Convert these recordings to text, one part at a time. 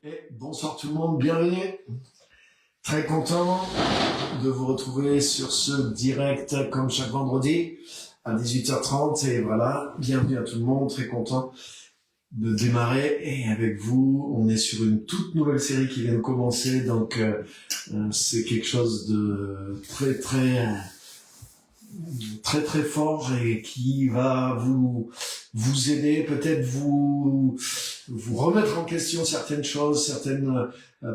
Et bonsoir tout le monde, bienvenue. Très content de vous retrouver sur ce direct comme chaque vendredi à 18h30 et voilà, bienvenue à tout le monde, très content de démarrer et avec vous, on est sur une toute nouvelle série qui vient de commencer donc c'est quelque chose de très fort et qui va vous aider, peut-être vous remettre en question certaines choses, certaines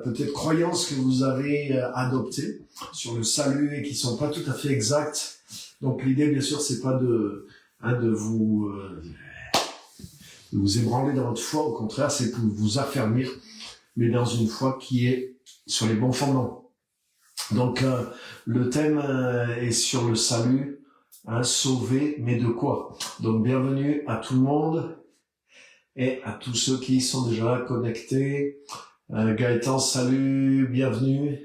peut-être croyances que vous avez adoptées sur le salut et qui sont pas tout à fait exactes. Donc l'idée bien sûr c'est pas de vous ébranler dans votre foi, au contraire c'est pour vous affermir, mais dans une foi qui est sur les bons fondements. Donc le thème est sur le salut, sauvé, mais de quoi? Donc bienvenue à tout le monde et à tous ceux qui sont déjà connectés. Gaëtan, salut, bienvenue.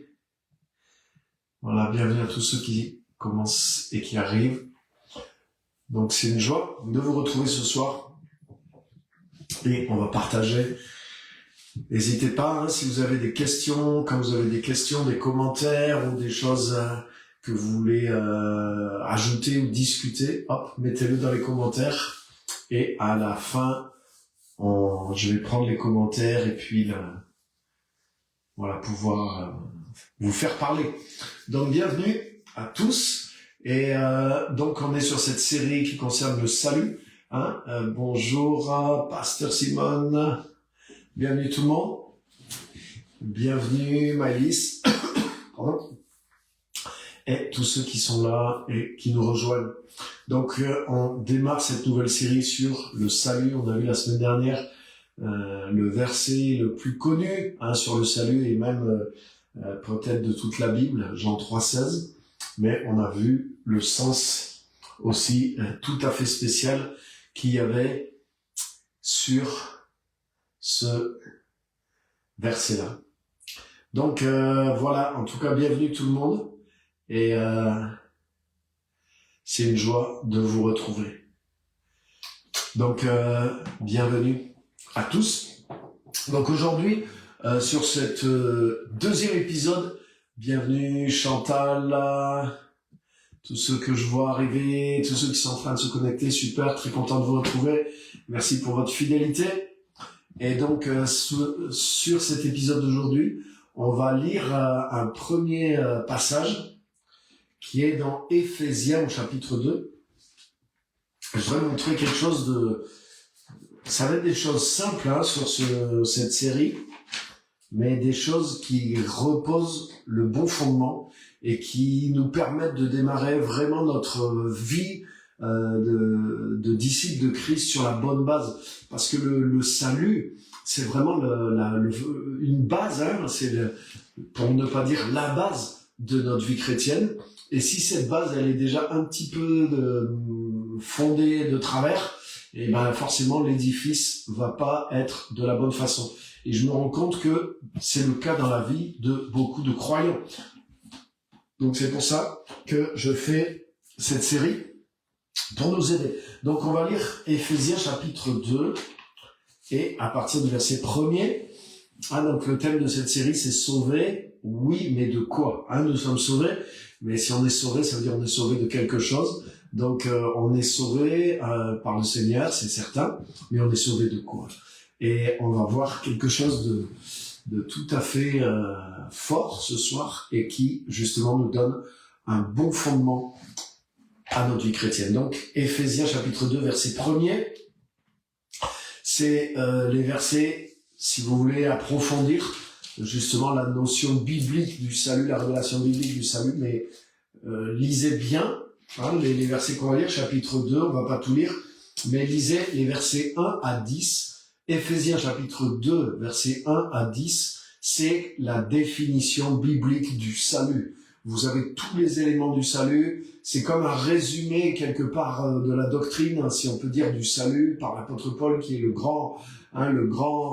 Voilà, bienvenue à tous ceux qui commencent et qui arrivent. Donc c'est une joie de vous retrouver ce soir et on va partager. N'hésitez pas, si vous avez des questions, quand vous avez des questions, des commentaires ou des choses que vous voulez ajouter ou discuter, hop, mettez-le dans les commentaires. Et à la fin, je vais prendre les commentaires et puis voilà, pouvoir vous faire parler. Donc bienvenue à tous. Et donc on est sur cette série qui concerne le salut. Bonjour Pasteur Simone. Bienvenue tout le monde. Bienvenue Maëlys. Pardon. Et tous ceux qui sont là et qui nous rejoignent. Donc on démarre cette nouvelle série sur le salut. On a vu la semaine dernière le verset le plus connu sur le salut et même peut-être de toute la Bible, Jean 3,16. Mais on a vu le sens aussi tout à fait spécial qu'il y avait sur ce verset-là. Donc voilà, en tout cas bienvenue tout le monde et c'est une joie de vous retrouver. Donc bienvenue à tous. Donc aujourd'hui sur cette deuxième épisode, bienvenue Chantal, tous ceux que je vois arriver, tous ceux qui sont en train de se connecter, super, très content de vous retrouver. Merci pour votre fidélité. Et donc, sur cet épisode d'aujourd'hui, on va lire un premier passage qui est dans Éphésiens au chapitre 2. Je voudrais montrer quelque chose ça va être des choses simples sur cette série, mais des choses qui reposent le bon fondement et qui nous permettent de démarrer vraiment notre vie de disciples de Christ sur la bonne base, parce que le salut c'est vraiment une base, c'est pour ne pas dire la base de notre vie chrétienne, et si cette base elle est déjà un petit peu fondée de travers, et ben forcément l'édifice va pas être de la bonne façon. Et je me rends compte que c'est le cas dans la vie de beaucoup de croyants. Donc c'est pour ça que je fais cette série pour nous aider. Donc on va lire Éphésiens chapitre 2 et à partir du verset 1er. Donc le thème de cette série c'est sauvé, oui mais de quoi? Nous sommes sauvés, mais si on est sauvé ça veut dire on est sauvé de quelque chose. Donc on est sauvé par le Seigneur, c'est certain, mais on est sauvé de quoi? Et on va voir quelque chose de tout à fait fort ce soir et qui justement nous donne un bon fondement à notre vie chrétienne. Donc Éphésiens chapitre 2 verset 1er, c'est les versets, si vous voulez approfondir justement la notion biblique du salut, la révélation biblique du salut, mais lisez bien les versets qu'on va lire, chapitre 2, on va pas tout lire, mais lisez les versets 1 à 10. Éphésiens chapitre 2, versets 1 à 10, c'est la définition biblique du salut. Vous avez tous les éléments du salut, c'est comme un résumé quelque part de la doctrine, si on peut dire, du salut par l'apôtre Paul qui est le grand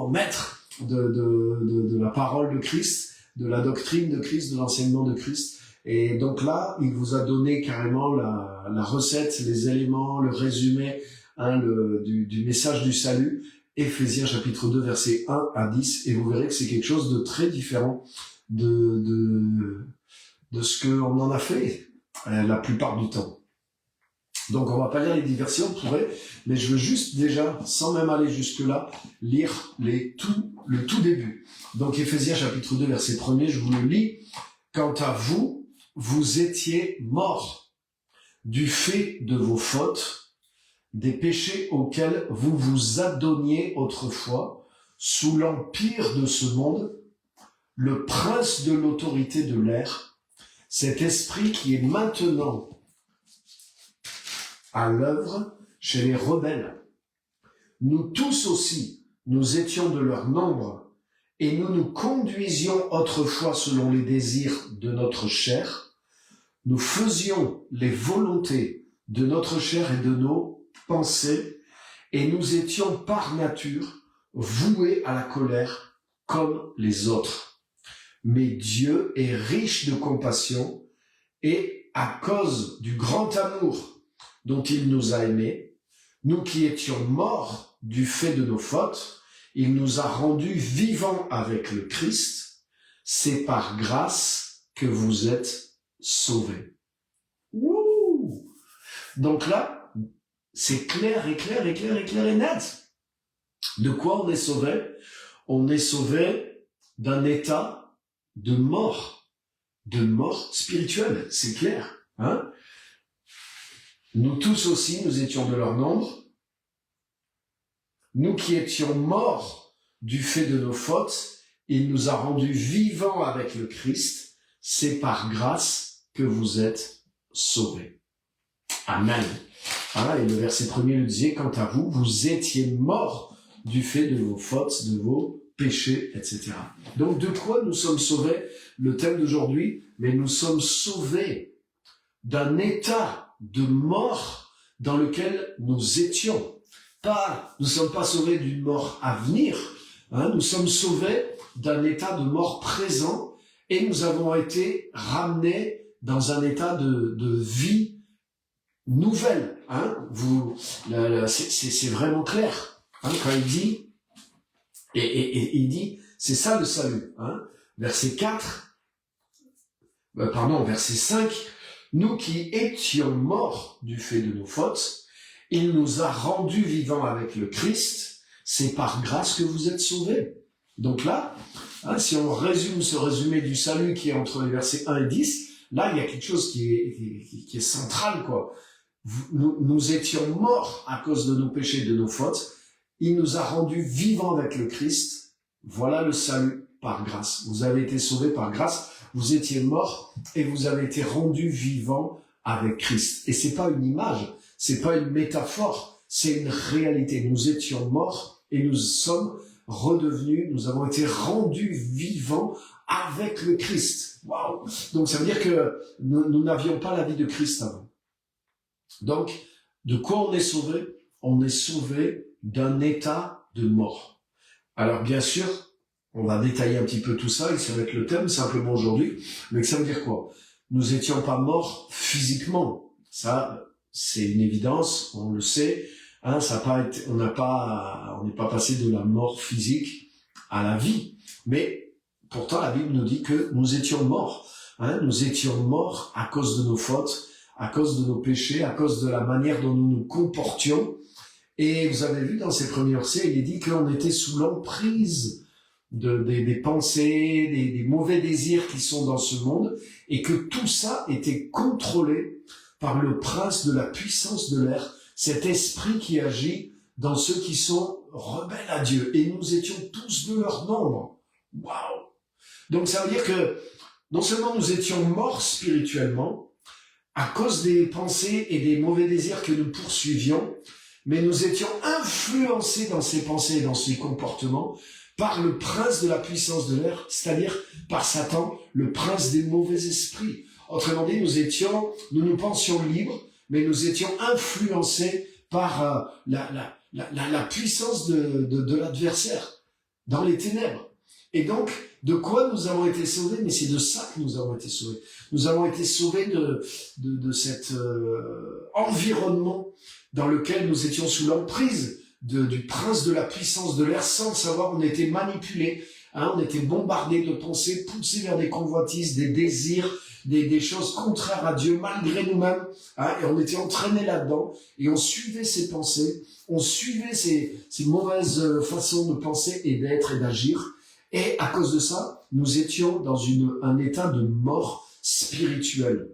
maître de la parole de Christ, de la doctrine de Christ, de l'enseignement de Christ. Et donc là, il vous a donné carrément la recette, les éléments, le résumé du message du salut. Éphésiens chapitre 2, versets 1 à 10, et vous verrez que c'est quelque chose de très différent de ce qu'on en a fait la plupart du temps. Donc on va pas lire les diversions, on pourrait, mais je veux juste déjà, sans même aller jusque-là, lire le tout début. Donc Éphésiens chapitre 2, verset 1er, je vous le lis. Quant à vous, vous étiez morts du fait de vos fautes, des péchés auxquels vous vous adonniez autrefois, sous l'empire de ce monde, le prince de l'autorité de l'air, cet esprit qui est maintenant à l'œuvre chez les rebelles. Nous tous aussi, nous étions de leur nombre, et nous nous conduisions autrefois selon les désirs de notre chair. Nous faisions les volontés de notre chair et de nos pensées, et nous étions par nature voués à la colère comme les autres. Mais Dieu est riche de compassion, et à cause du grand amour dont il nous a aimés, nous qui étions morts du fait de nos fautes, il nous a rendus vivants avec le Christ. C'est par grâce que vous êtes sauvés. Ouh! Donc là, c'est clair et net. De quoi on est sauvé? On est sauvé d'un état de mort spirituelle, c'est clair, hein? Nous tous aussi, nous étions de leur nombre. Nous qui étions morts du fait de nos fautes, il nous a rendus vivants avec le Christ. C'est par grâce que vous êtes sauvés. Amen. Voilà, et le verset 1er nous disait, quant à vous, vous étiez morts du fait de vos fautes, de vos péchés, etc. Donc de quoi nous sommes sauvés? Le thème d'aujourd'hui, mais nous sommes sauvés d'un état de mort dans lequel nous étions. Nous ne sommes pas sauvés d'une mort à venir, hein, nous sommes sauvés d'un état de mort présent et nous avons été ramenés dans un état de vie nouvelle. Hein. C'est vraiment clair. Hein, quand il dit, et il dit, c'est ça le salut. Hein, verset 5, nous qui étions morts du fait de nos fautes, il nous a rendus vivants avec le Christ, c'est par grâce que vous êtes sauvés. Donc là, hein, si on résume ce résumé du salut qui est entre les versets 1 et 10, là il y a quelque chose qui est central, quoi. Nous étions morts à cause de nos péchés et de nos fautes, il nous a rendus vivants avec le Christ, voilà le salut par grâce. Vous avez été sauvés par grâce, vous étiez morts et vous avez été rendus vivants avec Christ. Et c'est pas une image, c'est pas une métaphore, c'est une réalité. Nous étions morts et nous sommes redevenus, nous avons été rendus vivants avec le Christ. Waouh! Donc ça veut dire que nous n'avions pas la vie de Christ avant. Donc, de quoi on est sauvé? On est sauvé d'un état de mort. Alors bien sûr, on va détailler un petit peu tout ça, et ça va être le thème simplement aujourd'hui, mais ça veut dire quoi? Nous étions pas morts physiquement. Ça, c'est une évidence, on le sait. Hein, on n'est pas passé de la mort physique à la vie. Mais pourtant, la Bible nous dit que nous étions morts. Hein, nous étions morts à cause de nos fautes, à cause de nos péchés, à cause de la manière dont nous nous comportions. Et vous avez vu dans ces premiers versets, il est dit qu'on était sous l'emprise des pensées, des mauvais désirs qui sont dans ce monde, et que tout ça était contrôlé par le prince de la puissance de l'air, cet esprit qui agit dans ceux qui sont rebelles à Dieu. Et nous étions tous de leur nombre. Waouh! Donc ça veut dire que non seulement nous étions morts spirituellement, à cause des pensées et des mauvais désirs que nous poursuivions, mais nous étions influencés dans ces pensées et dans ces comportements par le prince de la puissance de l'air, c'est-à-dire par Satan, le prince des mauvais esprits. Autrement dit, nous nous pensions libres, mais nous étions influencés par la puissance de l'adversaire dans les ténèbres. Et donc, de quoi nous avons été sauvés? Mais c'est de ça que nous avons été sauvés. Nous avons été sauvés de cet environnement dans lequel nous étions sous l'emprise du prince de la puissance de l'air. Sans le savoir, on était manipulé, on était bombardé de pensées, poussé vers des convoitises, des désirs, des choses contraires à Dieu, malgré nous-mêmes, et on était entraîné là-dedans, et on suivait ces pensées, on suivait ces mauvaises façons de penser et d'être et d'agir, et à cause de ça, nous étions dans un état de mort spirituelle.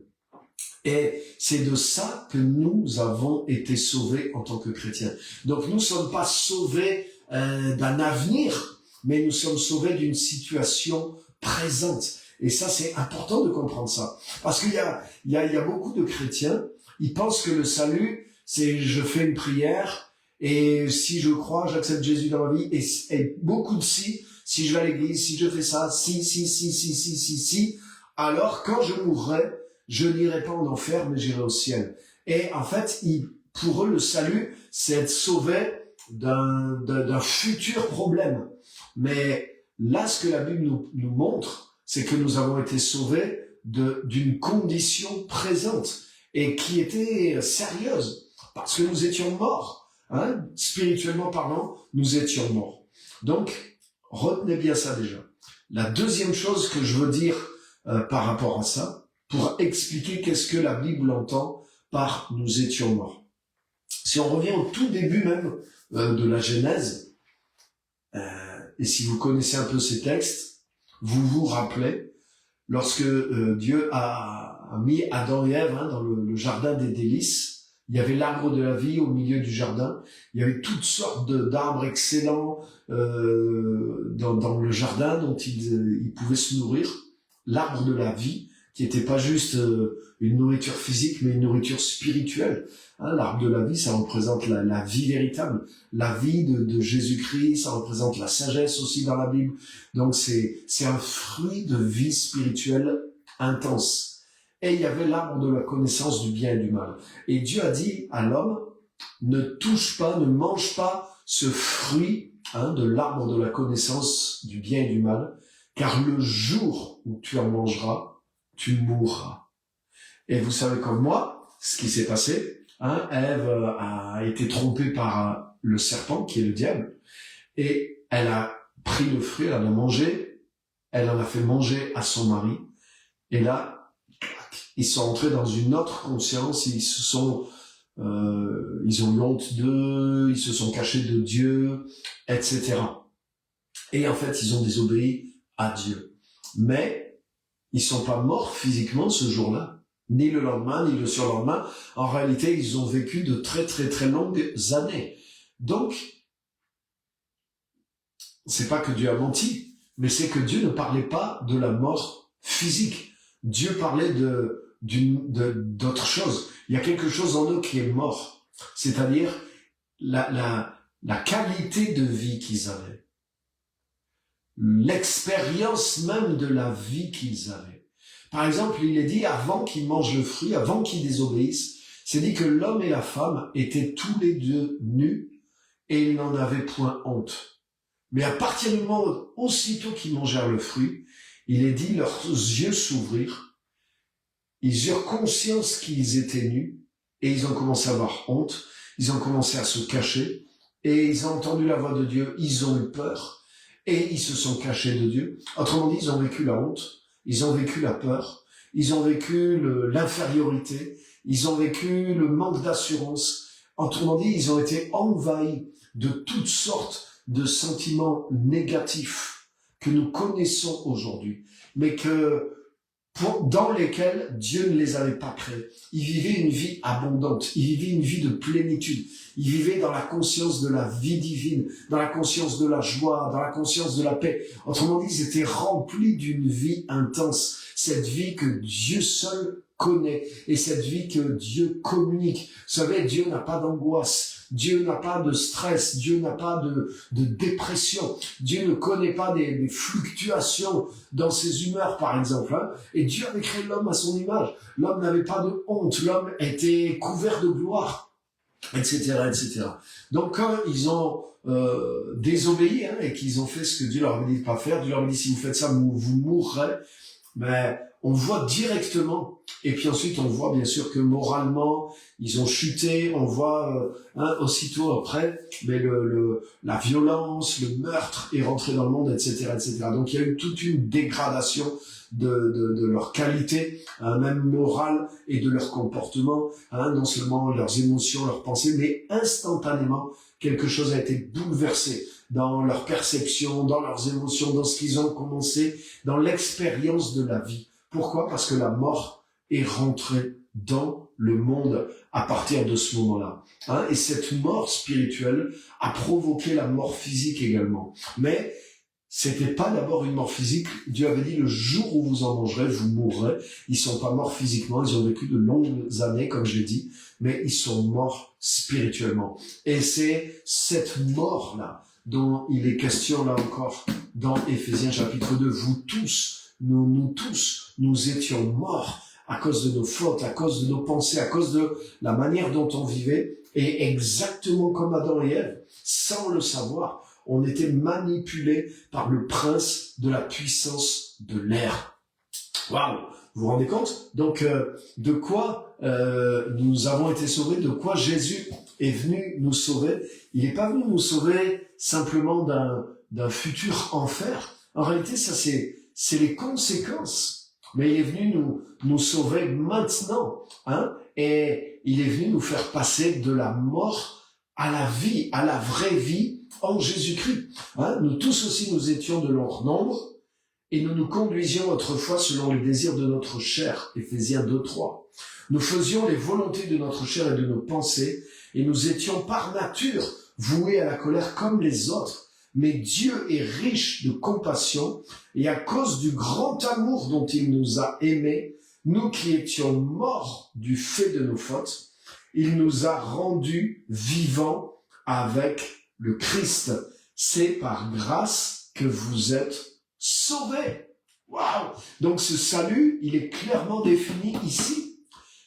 Et c'est de ça que nous avons été sauvés en tant que chrétiens. Donc nous ne sommes pas sauvés d'un avenir, mais nous sommes sauvés d'une situation présente. Et ça, c'est important de comprendre ça. Parce qu'il y a beaucoup de chrétiens, ils pensent que le salut, c'est je fais une prière, et si je crois, j'accepte Jésus dans ma vie, et beaucoup de si je vais à l'église, si je fais ça, si, alors quand je mourrai, je n'irai pas en enfer, mais j'irai au ciel. Et en fait, pour eux, le salut, c'est être sauvé d'un futur problème. Mais là, ce que la Bible nous montre, c'est que nous avons été sauvés d'une condition présente et qui était sérieuse, parce que nous étions morts. Spirituellement parlant, nous étions morts. Donc, retenez bien ça déjà. La deuxième chose que je veux dire par rapport à ça, pour expliquer qu'est-ce que la Bible entend par « nous étions morts ». Si on revient au tout début même de la Genèse, et si vous connaissez un peu ces textes, vous vous rappelez, lorsque Dieu a mis Adam et Ève dans le jardin des délices, il y avait l'arbre de la vie au milieu du jardin, il y avait toutes sortes d'arbres excellents dans le jardin dont ils pouvaient se nourrir, l'arbre de la vie, qui n'était pas juste une nourriture physique, mais une nourriture spirituelle. L'arbre de la vie, ça représente la vie véritable, la vie de Jésus-Christ, ça représente la sagesse aussi dans la Bible. Donc c'est un fruit de vie spirituelle intense. Et il y avait l'arbre de la connaissance du bien et du mal. Et Dieu a dit à l'homme, ne touche pas, ne mange pas ce fruit de l'arbre de la connaissance du bien et du mal, car le jour où tu en mangeras, tu mourras. Et vous savez comme moi, ce qui s'est passé, Ève a été trompée par le serpent, qui est le diable, et elle a pris le fruit, elle en a mangé, elle en a fait manger à son mari, et là, ils sont entrés dans une autre conscience, ils ont eu honte d'eux, ils se sont cachés de Dieu, etc. Et en fait, ils ont désobéi à Dieu. Mais ils sont pas morts physiquement ce jour-là, ni le lendemain, ni le surlendemain. En réalité, ils ont vécu de très très très longues années. Donc, c'est pas que Dieu a menti, mais c'est que Dieu ne parlait pas de la mort physique. Dieu parlait d'autre chose. Il y a quelque chose en eux qui est mort, c'est-à-dire la qualité de vie qu'ils avaient. L'expérience même de la vie qu'ils avaient. Par exemple, il est dit, avant qu'ils mangent le fruit, avant qu'ils désobéissent, c'est dit que l'homme et la femme étaient tous les deux nus et ils n'en avaient point honte. Mais à partir du moment, aussitôt qu'ils mangèrent le fruit, il est dit, leurs yeux s'ouvrirent, ils eurent conscience qu'ils étaient nus et ils ont commencé à avoir honte, ils ont commencé à se cacher et ils ont entendu la voix de Dieu, ils ont eu peur. Et ils se sont cachés de Dieu. Autrement dit, ils ont vécu la honte, ils ont vécu la peur, ils ont vécu l'infériorité, ils ont vécu le manque d'assurance. Autrement dit, ils ont été envahis de toutes sortes de sentiments négatifs que nous connaissons aujourd'hui, mais dans lesquels Dieu ne les avait pas créés. Ils vivaient une vie abondante, ils vivaient une vie de plénitude, ils vivaient dans la conscience de la vie divine, dans la conscience de la joie, dans la conscience de la paix. Autrement dit, ils étaient remplis d'une vie intense, cette vie que Dieu seul connaît et cette vie que Dieu communique. Vous savez, Dieu n'a pas d'angoisse, Dieu n'a pas de stress, Dieu n'a pas de dépression, Dieu ne connaît pas des fluctuations dans ses humeurs, par exemple. Et Dieu avait créé l'homme à son image. L'homme n'avait pas de honte, l'homme était couvert de gloire, etc., etc. Donc quand ils ont désobéi et qu'ils ont fait ce que Dieu leur avait dit de pas faire, Dieu leur a dit si vous faites ça, vous mourrez. Mais on voit directement, et puis ensuite on voit bien sûr que moralement, ils ont chuté, on voit aussitôt après, mais la violence, le meurtre est rentré dans le monde, etc., etc. Donc il y a eu toute une dégradation de leur qualité, même morale, et de leur comportement, non seulement leurs émotions, leurs pensées, mais instantanément, quelque chose a été bouleversé dans leur perception, dans leurs émotions, dans ce qu'ils ont commencé, dans l'expérience de la vie. Pourquoi? Parce que la mort est rentrée dans le monde à partir de ce moment-là. Et cette mort spirituelle a provoqué la mort physique également. Mais c'était pas d'abord une mort physique. Dieu avait dit, le jour où vous en mangerez, vous mourrez. Ils sont pas morts physiquement, ils ont vécu de longues années, comme je l'ai dit, mais ils sont morts spirituellement. Et c'est cette mort-là dont il est question là encore dans Éphésiens chapitre 2. Vous tous, nous tous, nous étions morts à cause de nos fautes, à cause de nos pensées, à cause de la manière dont on vivait. Et exactement comme Adam et Ève, sans le savoir, on était manipulés par le prince de la puissance de l'air. Waouh! Vous vous rendez compte? Donc, de quoi nous avons été sauvés? De quoi Jésus est venu nous sauver? Il n'est pas venu nous sauver simplement d'un futur enfer. En réalité, ça c'est les conséquences. Mais il est venu nous sauver maintenant, et il est venu nous faire passer de la mort à la vie, à la vraie vie en Jésus-Christ. Nous tous aussi, nous étions de leur nombre, et nous nous conduisions autrefois selon les désirs de notre chair, Éphésiens 2:3. Nous faisions les volontés de notre chair et de nos pensées, et nous étions par nature voués à la colère comme les autres. Mais Dieu est riche de compassion, et à cause du grand amour dont il nous a aimés, nous qui étions morts du fait de nos fautes, il nous a rendus vivants avec le Christ. C'est par grâce que vous êtes sauvés. Waouh! Donc ce salut, il est clairement défini ici.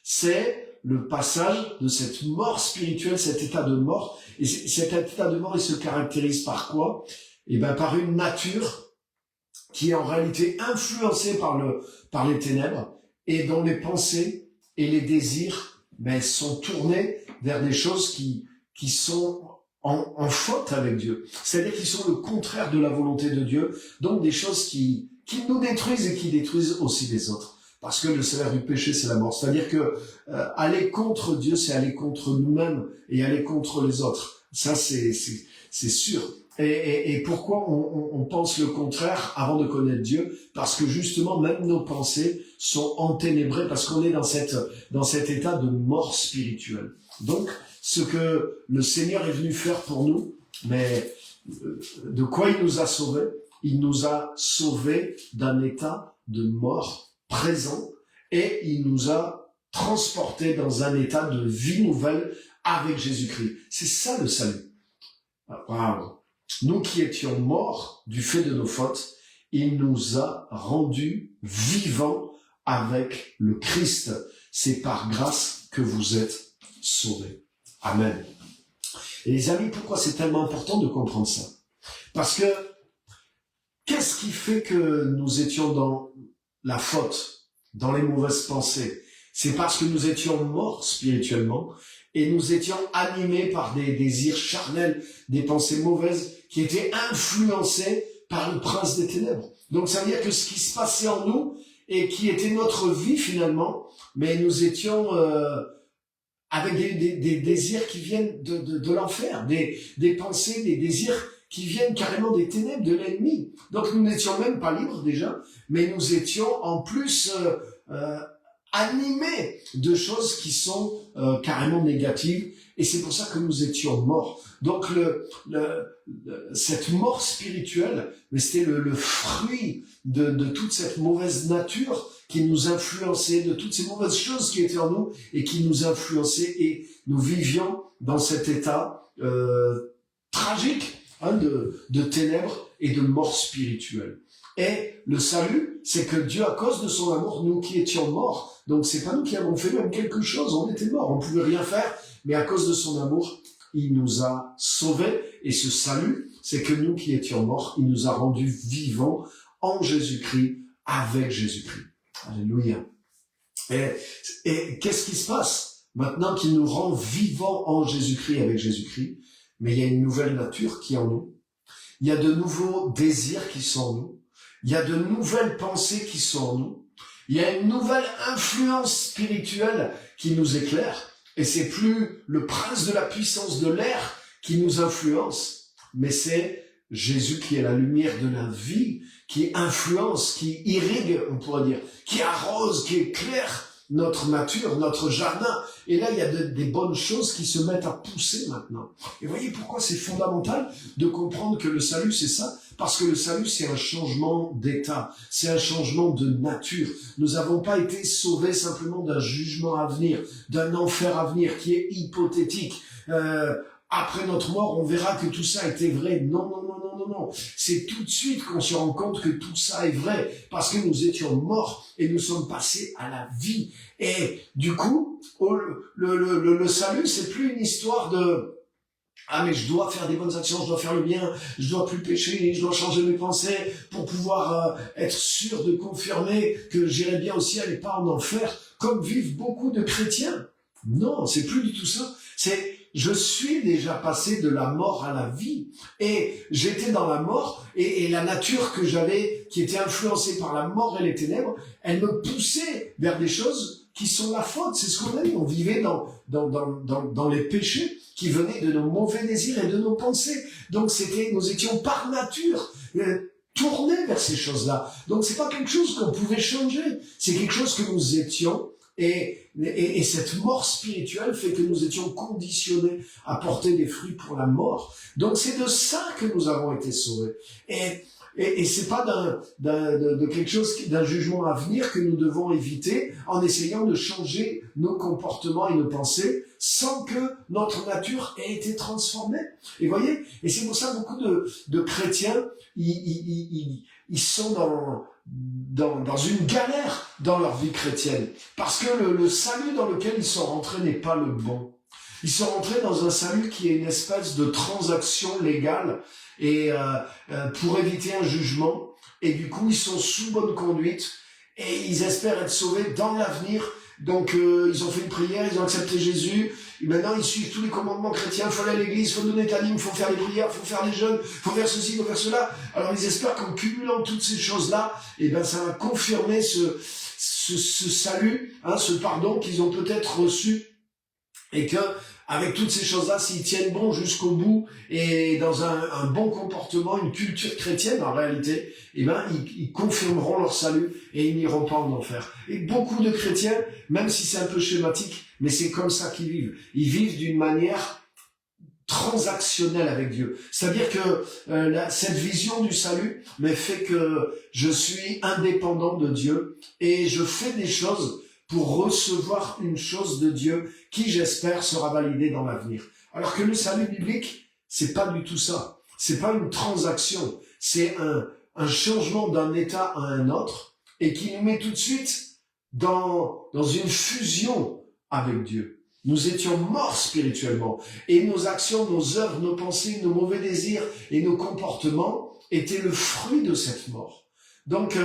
C'est le passage de cette mort spirituelle, cet état de mort. Et cet état de mort, il se caractérise par quoi? Par une nature qui est en réalité influencée par les ténèbres, et dont les pensées et les désirs sont tournés vers des choses qui sont en faute avec Dieu. C'est-à-dire qu'ils sont le contraire de la volonté de Dieu, donc des choses qui nous détruisent et qui détruisent aussi les autres. Parce que le salaire du péché, c'est la mort. C'est-à-dire que aller contre Dieu, c'est aller contre nous-mêmes et aller contre les autres. Ça, c'est sûr. Et pourquoi on pense le contraire avant de connaître Dieu? Parce que justement, même nos pensées sont enténébrées, parce qu'on est dans cet état de mort spirituelle. Donc, ce que le Seigneur est venu faire pour nous, mais de quoi il nous a sauvés? Il nous a sauvés d'un état de mort présent, et il nous a transportés dans un état de vie nouvelle avec Jésus-Christ. C'est ça le salut. Waouh! Nous qui étions morts du fait de nos fautes, il nous a rendus vivants avec le Christ. C'est par grâce que vous êtes sauvés. Amen. Et les amis, pourquoi c'est tellement important de comprendre ça? Parce que qu'est-ce qui fait que nous étions dans la faute, dans les mauvaises pensées? C'est parce que nous étions morts spirituellement, et nous étions animés par des désirs charnels, des pensées mauvaises qui étaient influencées par le prince des ténèbres. Donc ça veut dire que ce qui se passait en nous et qui était notre vie finalement, mais nous étions avec des désirs qui viennent de l'enfer, des pensées, des désirs qui viennent carrément des ténèbres, de l'ennemi. Donc nous n'étions même pas libres déjà, mais nous étions en plus animés de choses qui sont carrément négatives, et c'est pour ça que nous étions morts. Donc cette mort spirituelle, mais c'était le fruit de toute cette mauvaise nature qui nous influençait, de toutes ces mauvaises choses qui étaient en nous et qui nous influençaient, et nous vivions dans cet état tragique de ténèbres et de mort spirituelle. Et le salut, c'est que Dieu, à cause de son amour, nous qui étions morts, donc c'est pas nous qui avons fait même quelque chose, on était morts, on pouvait rien faire, mais à cause de son amour, il nous a sauvés. Et ce salut, c'est que nous qui étions morts, il nous a rendus vivants en Jésus-Christ, avec Jésus-Christ. Alléluia. Et qu'est-ce qui se passe maintenant qu'il nous rend vivants en Jésus-Christ, avec Jésus-Christ? Mais il y a une nouvelle nature qui est en nous. Il y a de nouveaux désirs qui sont en nous. Il y a de nouvelles pensées qui sont en nous. Il y a une nouvelle influence spirituelle qui nous éclaire. Et c'est plus le prince de la puissance de l'air qui nous influence, mais c'est Jésus qui est la lumière de la vie, qui influence, qui irrigue, on pourrait dire, qui arrose, qui éclaire notre nature, notre jardin. Et là, il y a des bonnes choses qui se mettent à pousser maintenant. Et voyez pourquoi c'est fondamental de comprendre que le salut, c'est ça? Parce que le salut, c'est un changement d'état, c'est un changement de nature. Nous n'avons pas été sauvés simplement d'un jugement à venir, d'un enfer à venir qui est hypothétique. Après notre mort, on verra que tout ça était vrai. Non, non, non, non, non, non. C'est tout de suite qu'on se rend compte que tout ça est vrai, parce que nous étions morts et nous sommes passés à la vie. Et du coup, le salut, c'est plus une histoire de ah mais je dois faire des bonnes actions, je dois faire le bien, je dois plus pécher, je dois changer mes pensées pour pouvoir être sûr de confirmer que j'irai bien au ciel et pas en enfer, comme vivent beaucoup de chrétiens. Non, c'est plus du tout ça. C'est je suis déjà passé de la mort à la vie et j'étais dans la mort et la nature que j'avais, qui était influencée par la mort et les ténèbres, elle me poussait vers des choses qui sont la faute. C'est ce qu'on a dit. On vivait dans les péchés qui venaient de nos mauvais désirs et de nos pensées. Donc nous étions par nature tournés vers ces choses-là. Donc c'est pas quelque chose qu'on pouvait changer. C'est quelque chose que nous étions. Et cette mort spirituelle fait que nous étions conditionnés à porter des fruits pour la mort. Donc c'est de ça que nous avons été sauvés. Et c'est pas de quelque chose, d'un jugement à venir que nous devons éviter en essayant de changer nos comportements et nos pensées sans que notre nature ait été transformée. Et voyez, et c'est pour ça beaucoup de chrétiens, ils sont dans une galère dans leur vie chrétienne. Parce que le salut dans lequel ils sont rentrés n'est pas le bon. Ils sont rentrés dans un salut qui est une espèce de transaction légale et pour éviter un jugement. Et du coup, ils sont sous bonne conduite et ils espèrent être sauvés dans l'avenir. Donc, ils ont fait une prière, ils ont accepté Jésus. Et maintenant, ils suivent tous les commandements chrétiens. Il faut aller à l'église, il faut donner ta dîme, il faut faire des prières, il faut faire des jeûnes, il faut faire ceci, il faut faire cela. Alors, ils espèrent qu'en cumulant toutes ces choses-là, eh ben, ça va confirmer ce salut, ce pardon qu'ils ont peut-être reçu. Et que, avec toutes ces choses-là, s'ils tiennent bon jusqu'au bout et dans un bon comportement, une culture chrétienne en réalité, eh ben ils confirmeront leur salut et ils n'iront pas en enfer. Et beaucoup de chrétiens, même si c'est un peu schématique, mais c'est comme ça qu'ils vivent. Ils vivent d'une manière transactionnelle avec Dieu. C'est-à-dire que cette vision du salut me fait que je suis indépendant de Dieu et je fais des choses pour recevoir une chose de Dieu qui, j'espère, sera validée dans l'avenir. Alors que le salut biblique, c'est pas du tout ça. C'est pas une transaction. C'est un changement d'un état à un autre et qui nous met tout de suite dans une fusion avec Dieu. Nous étions morts spirituellement et nos actions, nos œuvres, nos pensées, nos mauvais désirs et nos comportements étaient le fruit de cette mort. Donc,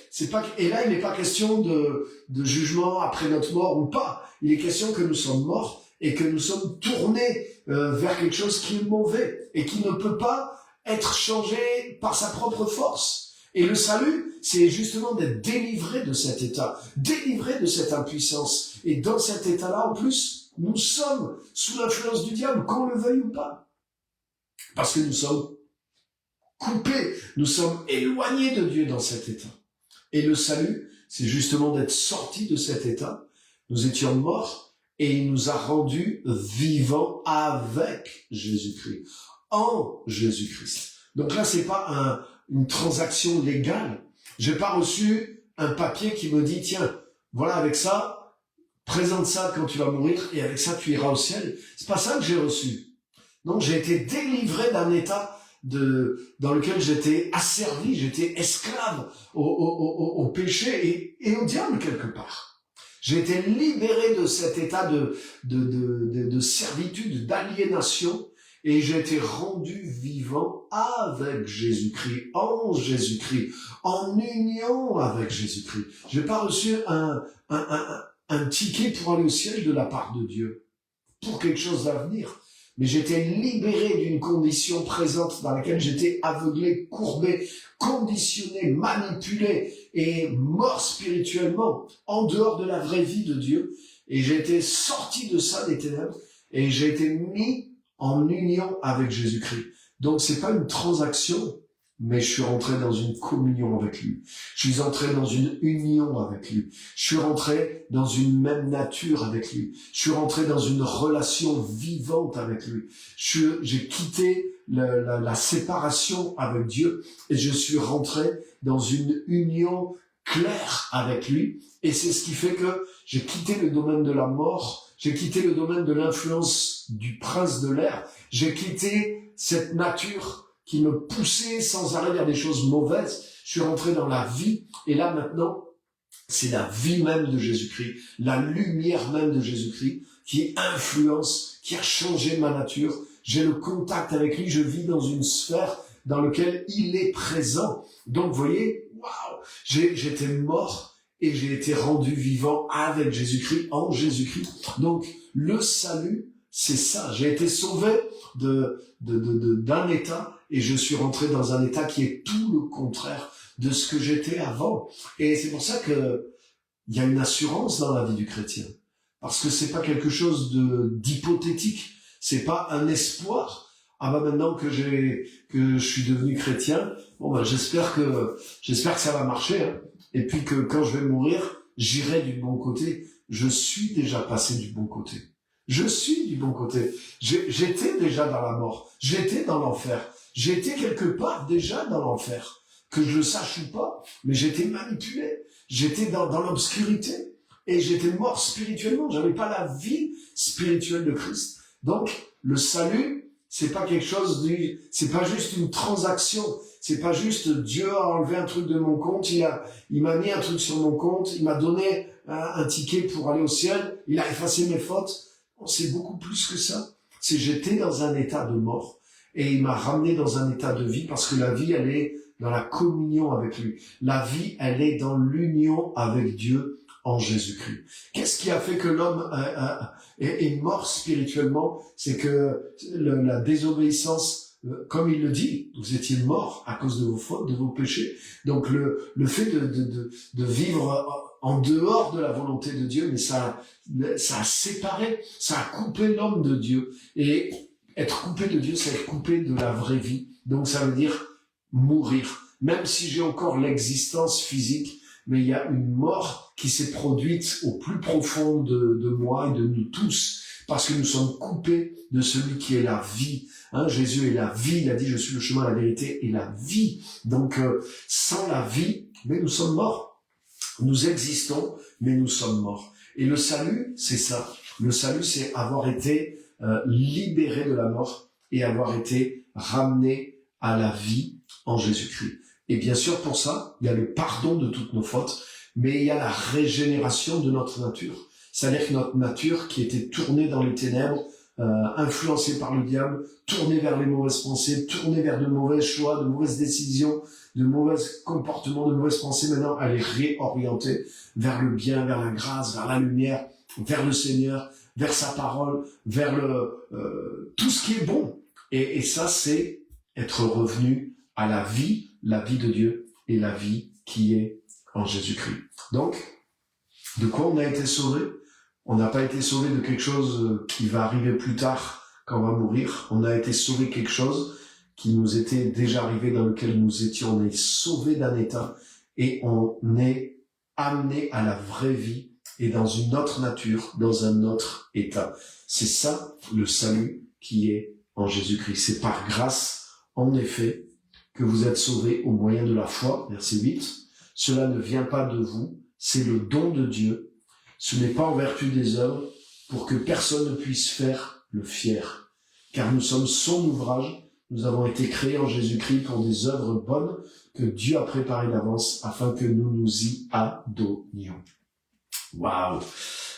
c'est pas, et là, il n'est pas question de jugement après notre mort ou pas. Il est question que nous sommes morts et que nous sommes tournés vers quelque chose qui est mauvais et qui ne peut pas être changé par sa propre force. Et le salut, c'est justement d'être délivré de cet état, délivré de cette impuissance. Et dans cet état-là, en plus, nous sommes sous l'influence du diable, qu'on le veuille ou pas. Parce que nous sommes coupés, nous sommes éloignés de Dieu dans cet état. Et le salut, c'est justement d'être sortis de cet état. Nous étions morts et il nous a rendus vivants avec Jésus-Christ, en Jésus-Christ. Donc là, c'est pas une transaction légale. J'ai pas reçu un papier qui me dit, tiens, voilà, avec ça, présente ça quand tu vas mourir et avec ça, tu iras au ciel. C'est pas ça que j'ai reçu. Non, j'ai été délivré d'un état dans lequel j'étais asservi, j'étais esclave au péché et au diable quelque part. J'ai été libéré de cet état de servitude, d'aliénation, Et j'ai été rendu vivant avec Jésus-Christ, en union avec Jésus-Christ. J'ai pas reçu un ticket pour aller au ciel de la part de Dieu, pour quelque chose à venir. Mais j'étais libéré d'une condition présente dans laquelle j'étais aveuglé, courbé, conditionné, manipulé et mort spirituellement, en dehors de la vraie vie de Dieu. Et j'ai été sorti de ça, des ténèbres, et j'ai été mis en union avec Jésus-Christ. Donc c'est pas une transaction, mais je suis rentré dans une communion avec lui. Je suis entré dans une union avec lui. Je suis rentré dans une même nature avec lui. Je suis rentré dans une relation vivante avec lui. J'ai quitté la séparation avec Dieu et je suis rentré dans une union claire avec lui. Et c'est ce qui fait que j'ai quitté le domaine de la mort. J'ai quitté le domaine de l'influence du prince de l'air. J'ai quitté cette nature qui me poussait sans arrêt vers des choses mauvaises. Je suis rentré dans la vie. Et là, maintenant, c'est la vie même de Jésus-Christ, la lumière même de Jésus-Christ qui influence, qui a changé ma nature. J'ai le contact avec lui. Je vis dans une sphère dans laquelle il est présent. Donc, vous voyez, waouh, j'étais mort. Et j'ai été rendu vivant avec Jésus-Christ, en Jésus-Christ. Donc, le salut, c'est ça. J'ai été sauvé d'un état et je suis rentré dans un état qui est tout le contraire de ce que j'étais avant. Et c'est pour ça que il y a une assurance dans la vie du chrétien. Parce que c'est pas quelque chose d'hypothétique. C'est pas un espoir. Ah bah maintenant que je suis devenu chrétien, bon bah j'espère que ça va marcher, hein. Et puis que quand je vais mourir, j'irai du bon côté. Je suis déjà passé du bon côté. Je suis du bon côté. J'étais déjà dans la mort. J'étais dans l'enfer. J'étais quelque part déjà dans l'enfer. Que je le sache ou pas, mais j'étais manipulé. J'étais dans l'obscurité. Et j'étais mort spirituellement. J'avais pas la vie spirituelle de Christ. Donc, le salut, c'est pas quelque chose c'est pas juste une transaction. C'est pas juste Dieu a enlevé un truc de mon compte, il m'a mis un truc sur mon compte, il m'a donné un ticket pour aller au ciel, il a effacé mes fautes. Non, c'est beaucoup plus que ça. C'est j'étais dans un état de mort et il m'a ramené dans un état de vie parce que la vie, elle est dans la communion avec lui. La vie, elle est dans l'union avec Dieu en Jésus-Christ. Qu'est-ce qui a fait que l'homme est mort spirituellement? C'est que la désobéissance, comme il le dit, vous étiez morts à cause de vos fautes, de vos péchés. Donc le fait de vivre en dehors de la volonté de Dieu, mais ça a séparé, ça a coupé l'homme de Dieu. Et être coupé de Dieu, c'est être coupé de la vraie vie. Donc ça veut dire mourir. Même si j'ai encore l'existence physique, mais il y a une mort qui s'est produite au plus profond de moi et de nous tous, parce que nous sommes coupés de celui qui est la vie. Hein, Jésus est la vie, il a dit « Je suis le chemin, la vérité et la vie ». Donc, sans la vie, mais nous sommes morts. Nous existons, mais nous sommes morts. Et le salut, c'est ça. Le salut, c'est avoir été libéré de la mort et avoir été ramené à la vie en Jésus-Christ. Et bien sûr, pour ça, il y a le pardon de toutes nos fautes, mais il y a la régénération de notre nature. C'est-à-dire que notre nature qui était tournée dans les ténèbres, influencée par le diable, tournée vers les mauvaises pensées, tournée vers de mauvais choix, de mauvaises décisions, de mauvais comportements, de mauvaises pensées, maintenant elle est réorientée vers le bien, vers la grâce, vers la lumière, vers le Seigneur, vers sa parole, vers tout ce qui est bon. Et ça, c'est être revenu à la vie de Dieu et la vie qui est en Jésus-Christ. Donc, de quoi on a été sauvé? On n'a pas été sauvé de quelque chose qui va arriver plus tard quand on va mourir. On a été sauvé de quelque chose qui nous était déjà arrivé, dans lequel nous étions. On est sauvé d'un état et on est amené à la vraie vie et dans une autre nature, dans un autre état. C'est ça le salut qui est en Jésus-Christ. C'est par grâce, en effet, que vous êtes sauvés au moyen de la foi, verset 8. Cela ne vient pas de vous, c'est le don de Dieu. Ce n'est pas en vertu des œuvres, pour que personne ne puisse faire le fier. Car nous sommes son ouvrage, nous avons été créés en Jésus-Christ pour des œuvres bonnes que Dieu a préparées d'avance afin que nous nous y adonnions. Waouh!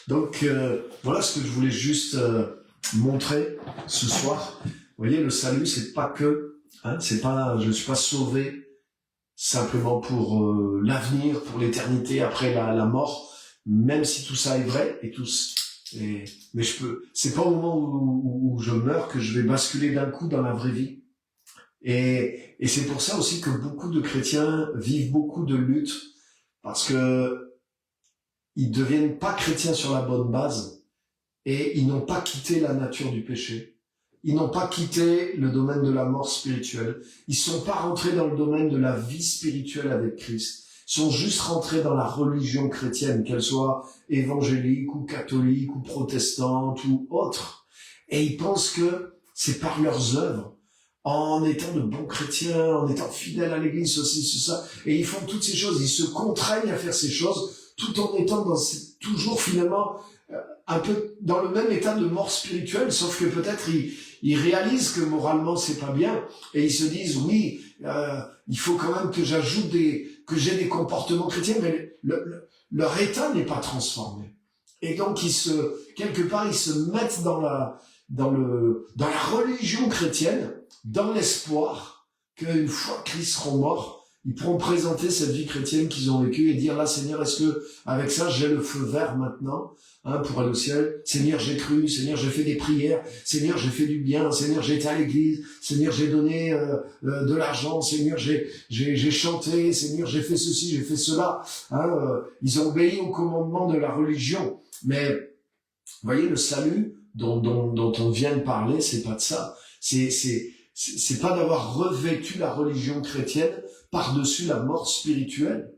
Donc voilà ce que je voulais juste montrer ce soir. Vous voyez, le salut, c'est pas que, c'est pas, je suis pas sauvé simplement pour l'avenir, pour l'éternité après la mort, même si tout ça est vrai mais c'est pas au moment où je meurs que je vais basculer d'un coup dans la vraie vie. Et c'est pour ça aussi que beaucoup de chrétiens vivent beaucoup de luttes, parce que ils deviennent pas chrétiens sur la bonne base, et ils n'ont pas quitté la nature du péché. Ils n'ont pas quitté le domaine de la mort spirituelle. Ils sont pas rentrés dans le domaine de la vie spirituelle avec Christ. Ils sont juste rentrés dans la religion chrétienne, qu'elle soit évangélique ou catholique ou protestante ou autre. Et ils pensent que c'est par leurs œuvres, en étant de bons chrétiens, en étant fidèles à l'église, ceci, ça. Et ils font toutes ces choses, ils se contraignent à faire ces choses, tout en étant toujours finalement un peu dans le même état de mort spirituelle, sauf que peut-être ils réalisent que moralement c'est pas bien, et ils se disent oui, il faut quand même que que j'ai des comportements chrétiens, mais leur état n'est pas transformé. Et donc quelque part ils se mettent dans la religion chrétienne, dans l'espoir qu'une fois qu'ils seront morts, ils pourront présenter cette vie chrétienne qu'ils ont vécue et dire là, Seigneur, est-ce que avec ça j'ai le feu vert maintenant pour aller au ciel? Seigneur, j'ai cru, Seigneur, j'ai fait des prières, Seigneur, j'ai fait du bien, Seigneur, j'ai été à l'église, Seigneur, j'ai donné de l'argent, Seigneur, j'ai chanté, Seigneur, j'ai fait ceci, j'ai fait cela. Ils ont obéi au commandement de la religion, mais vous voyez, le salut dont on vient de parler, c'est pas de ça. C'est pas d'avoir revêtu la religion chrétienne par-dessus la mort spirituelle,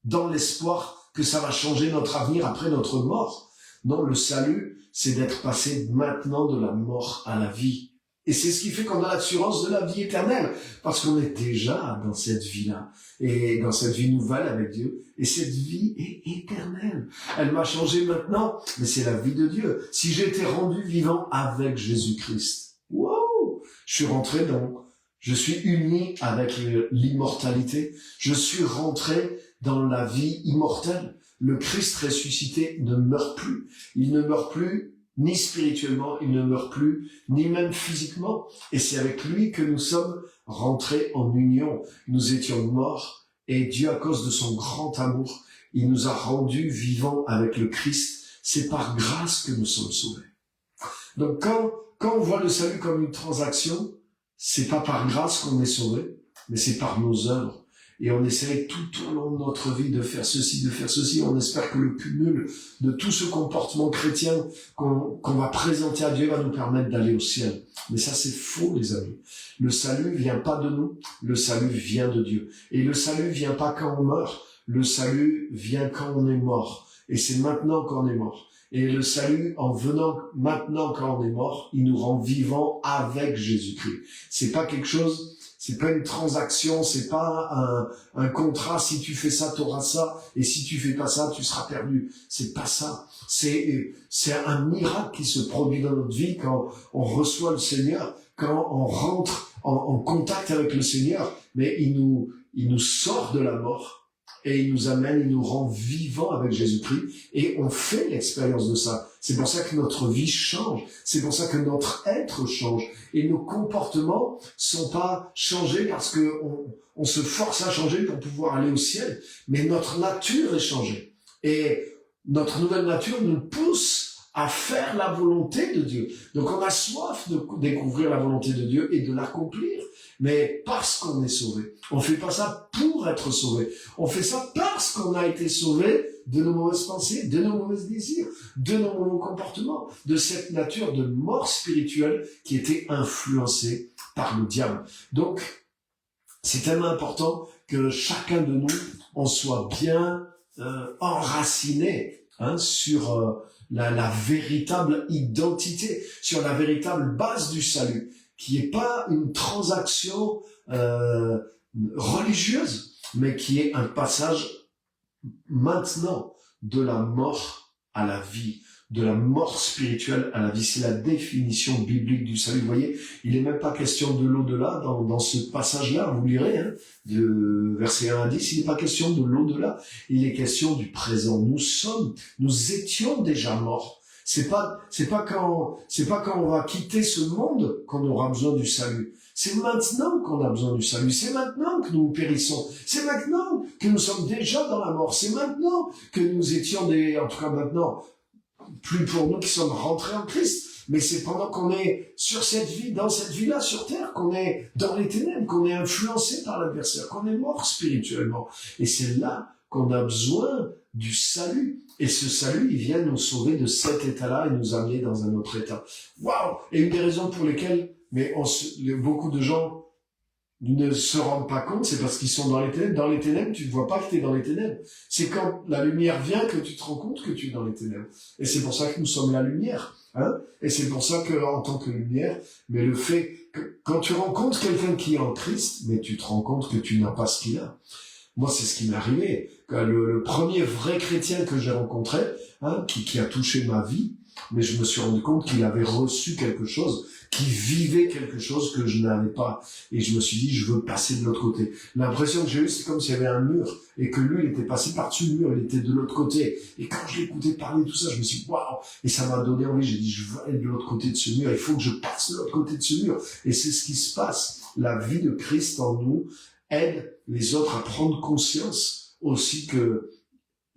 dans l'espoir que ça va changer notre avenir après notre mort. Non, le salut, c'est d'être passé maintenant de la mort à la vie. Et c'est ce qui fait qu'on a l'assurance de la vie éternelle, parce qu'on est déjà dans cette vie-là, et dans cette vie nouvelle avec Dieu. Et cette vie est éternelle. Elle m'a changé maintenant, mais c'est la vie de Dieu. Si j'ai été rendu vivant avec Jésus-Christ, wow, je suis uni avec l'immortalité. Je suis rentré dans la vie immortelle. Le Christ ressuscité ne meurt plus. Il ne meurt plus ni spirituellement, il ne meurt plus, ni même physiquement. Et c'est avec lui que nous sommes rentrés en union. Nous étions morts, et Dieu, à cause de son grand amour, il nous a rendus vivants avec le Christ. C'est par grâce que nous sommes sauvés. Donc quand on voit le salut comme une transaction, c'est pas par grâce qu'on est sauvé, mais c'est par nos œuvres. Et on essaye tout au long de notre vie de faire ceci, de faire ceci. On espère que le cumul de tout ce comportement chrétien qu'on va présenter à Dieu va nous permettre d'aller au ciel. Mais ça, c'est faux, les amis. Le salut vient pas de nous, le salut vient de Dieu. Et le salut vient pas quand on meurt, le salut vient quand on est mort. Et c'est maintenant qu'on est mort. Et le salut, en venant maintenant quand on est mort, il nous rend vivants avec Jésus-Christ. C'est pas quelque chose, c'est pas une transaction, c'est pas un contrat, si tu fais ça, t'auras ça, et si tu fais pas ça, tu seras perdu. C'est pas ça. C'est un miracle qui se produit dans notre vie quand on reçoit le Seigneur, quand on rentre en contact avec le Seigneur, mais il nous sort de la mort. Et il nous amène, il nous rend vivants avec Jésus-Christ, et on fait l'expérience de ça. C'est pour ça que notre vie change, c'est pour ça que notre être change, et nos comportements sont pas changés parce que on se force à changer pour pouvoir aller au ciel, mais notre nature est changée. Et notre nouvelle nature nous pousse à faire la volonté de Dieu. Donc on a soif de découvrir la volonté de Dieu et de l'accomplir. Mais parce qu'on est sauvé. On fait pas ça pour être sauvé. On fait ça parce qu'on a été sauvé de nos mauvaises pensées, de nos mauvais désirs, de nos mauvais comportements, de cette nature de mort spirituelle qui était influencée par le diable. Donc, c'est tellement important que chacun de nous, on soit bien enraciné sur la véritable identité, sur la véritable base du salut, qui est pas une transaction religieuse, mais qui est un passage maintenant de la mort à la vie, de la mort spirituelle à la vie. C'est la définition biblique du salut. Vous voyez, il n'est même pas question de l'au-delà dans ce passage-là, vous lirez, de verset 1 à 10, il n'est pas question de l'au-delà, il est question du présent. Nous étions déjà morts. C'est pas quand on va quitter ce monde qu'on aura besoin du salut. C'est maintenant qu'on a besoin du salut. C'est maintenant que nous périssons. C'est maintenant que nous sommes déjà dans la mort. C'est maintenant que nous étions en tout cas maintenant, plus pour nous qui sommes rentrés en Christ. Mais c'est pendant qu'on est sur cette vie, dans cette vie-là, sur terre, qu'on est dans les ténèbres, qu'on est influencé par l'adversaire, qu'on est mort spirituellement. Et c'est là qu'on a besoin du salut. Et ce salut, il vient nous sauver de cet état-là et nous amener dans un autre état. Waouh! Et une des raisons pour lesquelles, beaucoup de gens ne se rendent pas compte, c'est parce qu'ils sont dans les ténèbres. Dans les ténèbres, tu ne vois pas que tu es dans les ténèbres. C'est quand la lumière vient que tu te rends compte que tu es dans les ténèbres. Et c'est pour ça que nous sommes la lumière. Et c'est pour ça que, en tant que lumière, mais le fait que, quand tu rencontres quelqu'un qui est en Christ, mais tu te rends compte que tu n'as pas ce qu'il a. Moi, c'est ce qui m'est arrivé. Le premier vrai chrétien que j'ai rencontré, qui a touché ma vie, mais je me suis rendu compte qu'il avait reçu quelque chose, qu'il vivait quelque chose que je n'avais pas. Et je me suis dit, je veux passer de l'autre côté. L'impression que j'ai eue, c'est comme s'il y avait un mur, et que lui, il était passé par-dessus le mur, il était de l'autre côté. Et quand je l'écoutais parler, tout ça, je me suis dit, waouh! Et ça m'a donné envie, j'ai dit, je veux aller de l'autre côté de ce mur, il faut que je passe de l'autre côté de ce mur. Et c'est ce qui se passe. La vie de Christ en nous aide les autres à prendre conscience aussi que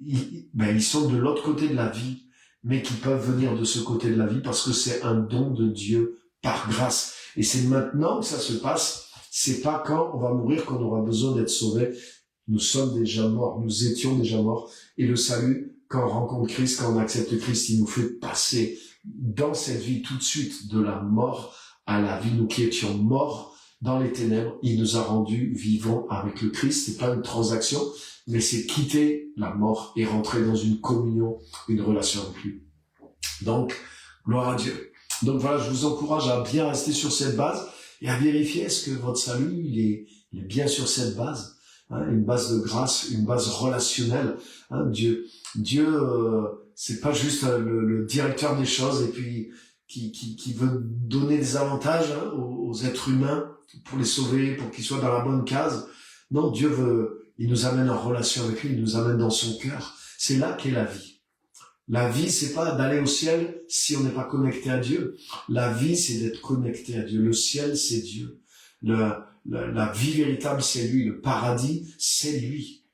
ils sont de l'autre côté de la vie, mais qui peuvent venir de ce côté de la vie parce que c'est un don de Dieu par grâce. Et c'est maintenant que ça se passe. C'est pas quand on va mourir qu'on aura besoin d'être sauvé. Nous sommes déjà morts. Nous étions déjà morts. Et le salut, quand on rencontre Christ, quand on accepte Christ, il nous fait passer dans cette vie tout de suite de la mort à la vie. Nous qui étions morts dans les ténèbres, il nous a rendus vivants avec le Christ. C'est pas une transaction, mais c'est quitter la mort et rentrer dans une communion, une relation avec lui. Donc, gloire à Dieu. Donc voilà, je vous encourage à bien rester sur cette base et à vérifier est-ce que votre salut, il est bien sur cette base, une base de grâce, une base relationnelle. Dieu, c'est pas juste le directeur des choses et puis qui veut donner des avantages aux êtres humains pour les sauver, pour qu'ils soient dans la bonne case. Non, Dieu il nous amène en relation avec lui, il nous amène dans son cœur. C'est là qu'est la vie. La vie, c'est pas d'aller au ciel si on n'est pas connecté à Dieu. La vie, c'est d'être connecté à Dieu. Le ciel, c'est Dieu. La vie véritable, c'est lui. Le paradis, c'est lui.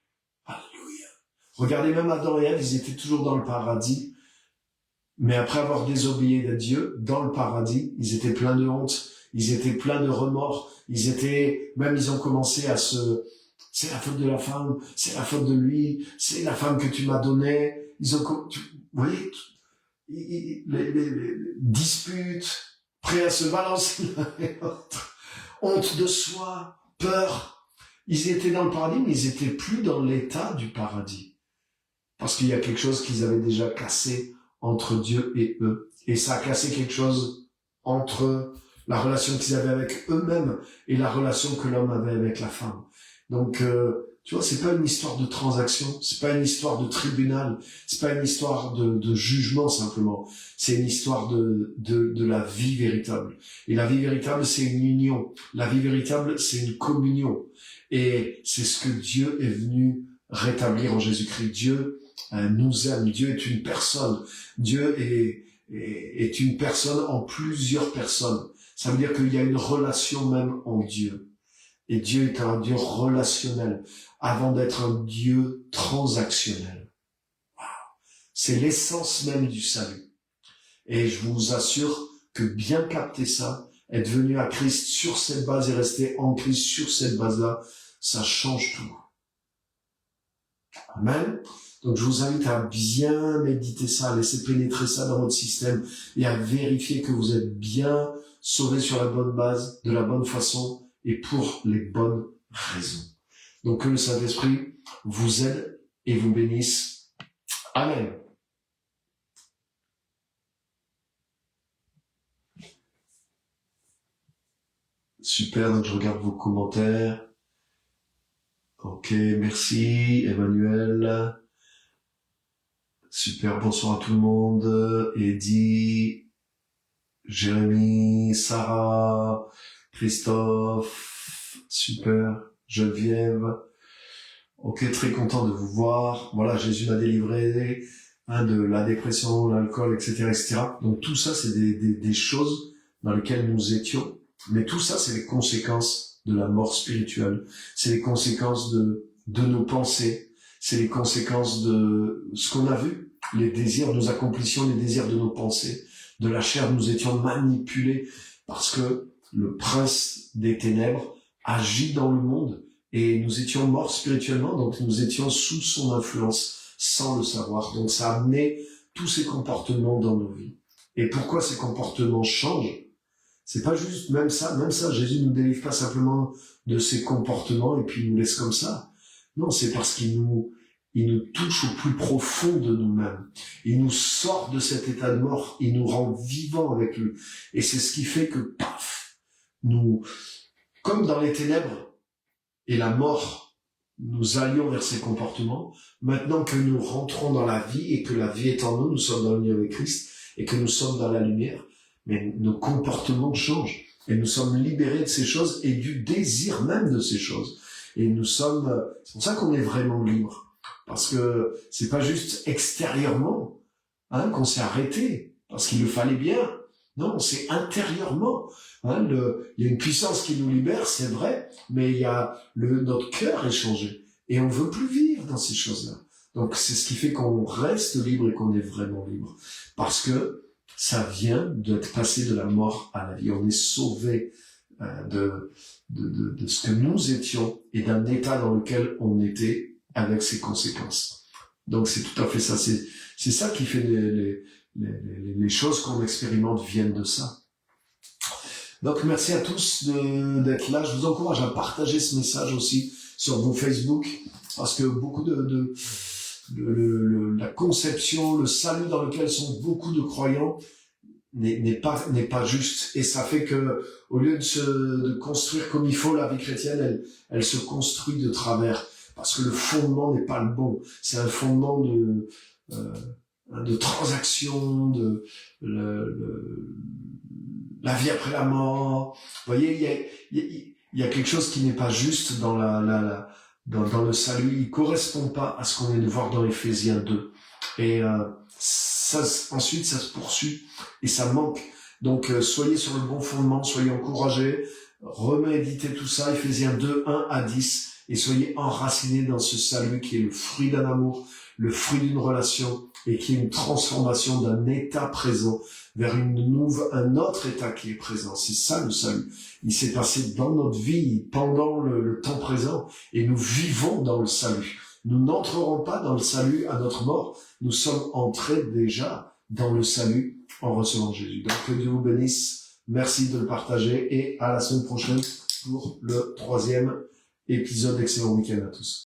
Alléluia. Regardez, même Adam et Ève, ils étaient toujours dans le paradis. Mais après avoir désobéi à Dieu, dans le paradis, ils étaient pleins de honte. Ils étaient pleins de remords. Ils ont commencé à c'est la faute de la femme, c'est la faute de lui, c'est la femme que tu m'as donnée. Vous voyez, les disputes, prêts à se balancer l'un et l'autre, honte de soi, peur. Ils étaient dans le paradis, mais ils étaient plus dans l'état du paradis. Parce qu'il y a quelque chose qu'ils avaient déjà cassé entre Dieu et eux. Et ça a cassé quelque chose entre la relation qu'ils avaient avec eux-mêmes et la relation que l'homme avait avec la femme. Donc, tu vois, c'est pas une histoire de transaction, c'est pas une histoire de tribunal, c'est pas une histoire de jugement simplement. C'est une histoire de la vie véritable. Et la vie véritable, c'est une union. La vie véritable, c'est une communion. Et c'est ce que Dieu est venu rétablir en Jésus-Christ. Dieu nous aime. Dieu est une personne. Dieu est une personne en plusieurs personnes. Ça veut dire qu'il y a une relation même en Dieu. Et Dieu est un Dieu relationnel avant d'être un Dieu transactionnel. Wow. C'est l'essence même du salut. Et je vous assure que bien capter ça, être venu à Christ sur cette base et rester en Christ sur cette base-là, ça change tout. Amen. Donc je vous invite à bien méditer ça, à laisser pénétrer ça dans votre système et à vérifier que vous êtes bien sauvés sur la bonne base, de la bonne façon, et pour les bonnes raisons. Donc que le Saint-Esprit vous aide et vous bénisse. Amen. Super, donc je regarde vos commentaires. Ok, merci Emmanuel. Super, bonsoir à tout le monde. Eddie, Jérémy, Sarah, Christophe, super, Geneviève. Ok, très content de vous voir. Voilà, Jésus m'a délivré. de la dépression, l'alcool, etc., etc. Donc tout ça, c'est des choses dans lesquelles nous étions. Mais tout ça, c'est les conséquences de la mort spirituelle. C'est les conséquences de nos pensées. C'est les conséquences de ce qu'on a vu. Les désirs, nous accomplissions les désirs de nos pensées. De la chair, nous étions manipulés parce que le prince des ténèbres agit dans le monde et nous étions morts spirituellement, donc nous étions sous son influence sans le savoir. Donc ça a amené tous ces comportements dans nos vies. Et pourquoi ces comportements changent? C'est pas juste même ça, Jésus nous délivre pas simplement de ces comportements et puis il nous laisse comme ça. Non, c'est parce qu'il nous touche au plus profond de nous-mêmes. Il nous sort de cet état de mort, il nous rend vivants avec lui. Et c'est ce qui fait que, paf, nous, comme dans les ténèbres et la mort, nous allions vers ces comportements. Maintenant que nous rentrons dans la vie et que la vie est en nous, nous sommes dans l'union avec Christ et que nous sommes dans la lumière, mais nos comportements changent et nous sommes libérés de ces choses et du désir même de ces choses. Et nous sommes, c'est pour ça qu'on est vraiment libre. Parce que c'est pas juste extérieurement, qu'on s'est arrêté, parce qu'il le fallait bien. Non, c'est intérieurement. Il y a une puissance qui nous libère, c'est vrai, mais il y a notre cœur est changé. Et on veut plus vivre dans ces choses-là. Donc c'est ce qui fait qu'on reste libre et qu'on est vraiment libre. Parce que ça vient d'être passé de la mort à la vie. On est sauvé de ce que nous étions et d'un état dans lequel on était avec ses conséquences. Donc c'est tout à fait ça. C'est ça qui fait les choses qu'on expérimente viennent de ça. Donc merci à tous d'être là. Je vous encourage à partager ce message aussi sur vos Facebook parce que beaucoup la conception, le salut dans lequel sont beaucoup de croyants n'est pas juste, et ça fait que au lieu de construire comme il faut la vie chrétienne, elle se construit de travers parce que le fondement n'est pas le bon. C'est un fondement de transaction, la vie après la mort. Vous voyez, il y a quelque chose qui n'est pas juste dans dans le salut. Il correspond pas à ce qu'on vient de voir dans Éphésiens 2. Et ensuite, ça se poursuit et ça manque. Donc, soyez sur le bon fondement, soyez encouragés, reméditez tout ça, Éphésiens 2, 1 à 10, et soyez enracinés dans ce salut qui est le fruit d'un amour, le fruit d'une relation, et qui est une transformation d'un état présent vers un autre état qui est présent. C'est ça le salut. Il s'est passé dans notre vie pendant le temps présent, et nous vivons dans le salut. Nous n'entrerons pas dans le salut à notre mort. Nous sommes entrés déjà dans le salut en recevant Jésus. Donc que Dieu vous bénisse. Merci de le partager et à la semaine prochaine pour le 3e épisode. Excellent week-end à tous.